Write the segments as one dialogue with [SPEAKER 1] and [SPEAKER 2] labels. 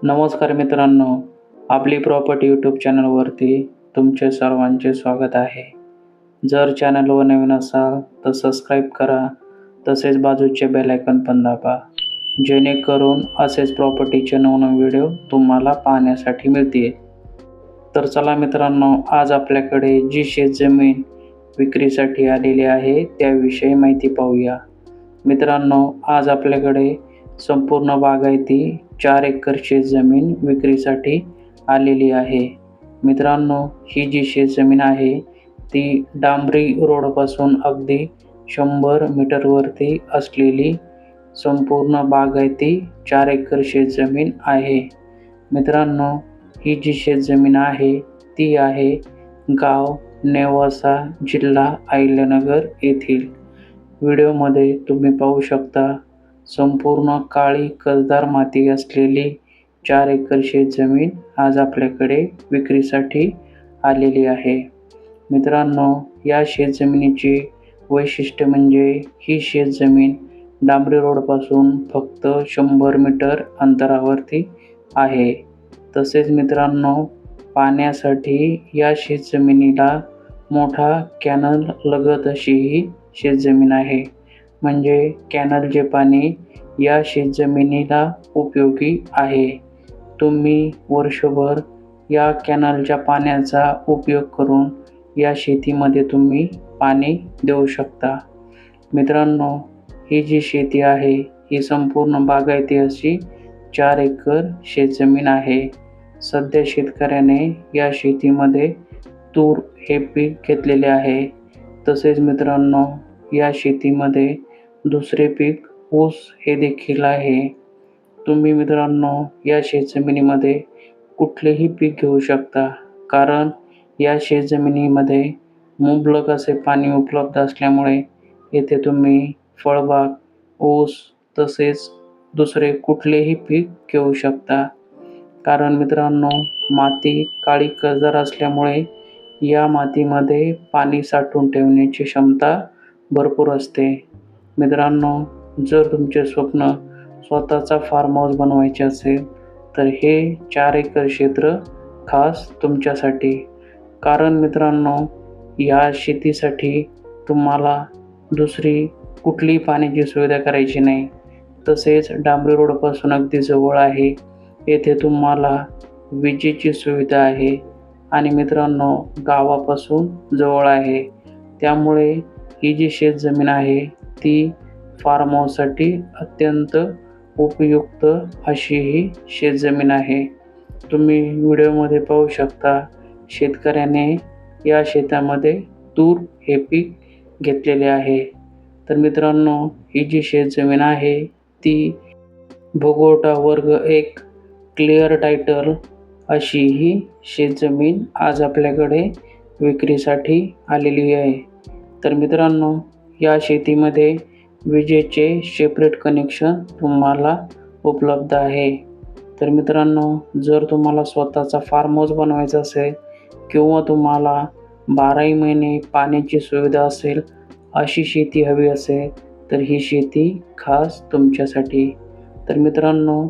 [SPEAKER 1] नमस्कार मित्रांनो, आपली प्रॉपर्टी यूट्यूब चॅनलवरती तुमचे सर्वांचे स्वागत आहे. जर चॅनलवर नवीन असाल तर सबस्क्राईब करा, तसेच बाजूचे बेल आयकॉन पण दाबा, जेणेकरून असेच प्रॉपर्टीचे नवनवीन व्हिडिओ तुम्हाला पाहण्यासाठी मिळतील. तर चला मित्रांनो, आज आपल्याकडे जी शेतजमीन विक्रीसाठी आलेली आहे त्याविषयी माहिती पाहूया. मित्रांनो, आज आपल्याकडे संपूर्ण बागायती 4 एकर शेतजमीन विक्रीसाठी आलेली आहे. मित्रांनो, ही जी शेतजमीन आहे ती डांबरी रोडपासून अगदी 100 मीटरवरती असलेली संपूर्ण बागायती 4 एकर शेतजमीन आहे. मित्रांनो, ही जी शेतजमीन आहे ती आहे गाव नेवासा, जिल्हा अहिल्यानगर येथील. व्हिडिओमध्ये तुम्ही पाहू शकता संपूर्ण काळी कसदार माती असलेली 4 एकर शेतजमीन आज आपल्याकडे विक्रीसाठी आलेली आहे. मित्रांनो, या शेतजमिनीची वैशिष्ट्य म्हणजे ही शेतजमीन डांबरी रोडपासून फक्त 100 मीटर अंतरावरती आहे. तसेच मित्रांनो, पाण्यासाठी या शेतजमिनीला मोठा कॅनल लगत अशी ही शेतजमीन आहे. म्हणजे कॅनलचे पाणी या शेतजमिनीला उपयोगी आहे. तुम्ही वर्षभर या कॅनलच्या पाण्याचा उपयोग करून या शेतीमध्ये तुम्ही पाणी देऊ शकता. मित्रांनो, ही जी शेती आहे ही संपूर्ण बागायती अशी 4 एकर शेतजमीन आहे. सध्या शेतकऱ्याने या शेतीमध्ये तूर हे पीक घेतलेले आहे. तसेच मित्रांनो, या शेतीमध्ये दुसरे पीक ऊस हे देखील आहे. तुम्ही मित्रांनो या शेतजमिनीमध्ये कुठलेही पीक घेऊ शकता, कारण या शेतजमिनीमध्ये मुबलक असे पाणी उपलब्ध असल्यामुळे येथे तुम्ही फळबाग, ऊस तसेच दुसरे कुठलेही पीक घेऊ शकता. कारण मित्रांनो, माती काळी कसदार असल्यामुळे या मातीमध्ये पाणी साठवून ठेवण्याची क्षमता भरपूर असते. मित्रांनो, जर तुमचे स्वप्न स्वतःचा फार्म हाऊस बनवायचे असेल तर हे 4 एकर क्षेत्र खास तुमच्यासाठी. कारण मित्रांनो, या शेतीसाठी तुम्हाला दुसरी कुठलीही पाण्याची सुविधा करायची नाही. तसेच डांबरी रोडपासून अगदी जवळ आहे. येथे तुम्हाला विजेची सुविधा आहे आणि मित्रांनो गावापासून जवळ आहे. त्यामुळे ही जी शेतजमीन आहे ती फार्म हाऊससाठी अत्यंत उपयुक्त अशी ही शेतजमीन आहे. तुम्ही व्हिडिओमध्ये पाहू शकता शेतकऱ्याने या शेतामध्ये तूर हे पीक घेतलेले आहे. तर मित्रांनो, ही जी शेतजमीन आहे ती भोगवटा वर्ग 1 क्लिअर टायटल अशी ही शेतजमीन आज आपल्याकडे विक्रीसाठी आलेली आहे. तर मित्रांनो, या शेतीमध्ये विजेचे सेपरेट कनेक्शन तुम्हाला उपलब्ध आहे. तर मित्रांनो, जर तुम्हाला स्वतःचा फार्म हाऊस बनवायचा असेल किंवा तुम्हाला 12ही महिने पाण्याची सुविधा असेल अशी शेती हवी असेल तर ही शेती खास तुमच्यासाठी. तर मित्रांनो,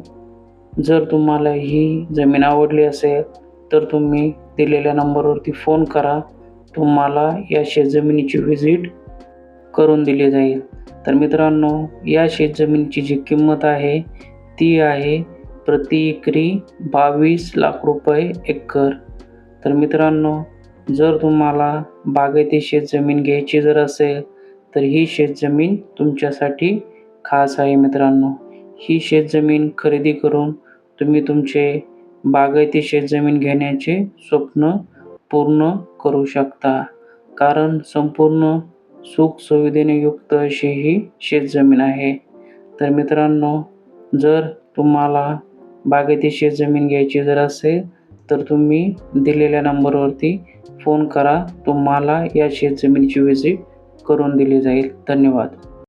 [SPEAKER 1] जर तुम्हाला ही जमीन आवडली असेल तर तुम्ही दिलेल्या नंबरवरती फोन करा. तुम्हाला या शेतजमिनीची व्हिजिट करून दिली जाईल. तर मित्रांनो, या शेतजमिनीची जी किंमत आहे ती आहे प्रति एकरी 22 लाख रुपये एकर. तर मित्रांनो, जर तुम्हाला बागायती शेतजमीन घ्यायची जर असेल तर ही शेतजमीन तुमच्यासाठी खास आहे. मित्रांनो, ही शेतजमीन खरेदी करून तुम्ही तुमचे बागायती शेतजमीन घेण्याचे स्वप्न पूर्ण करू शकता. कारण संपूर्ण सुखसुविधेने युक्त अशी ही शेतजमीन आहे. तर मित्रांनो, जर तुम्हाला बागायती शेतजमीन घ्यायची जर असेल तर तुम्ही दिलेल्या नंबरवरती फोन करा. तुम्हाला या शेतजमिनीची व्हिजिट करून दिली जाईल. धन्यवाद.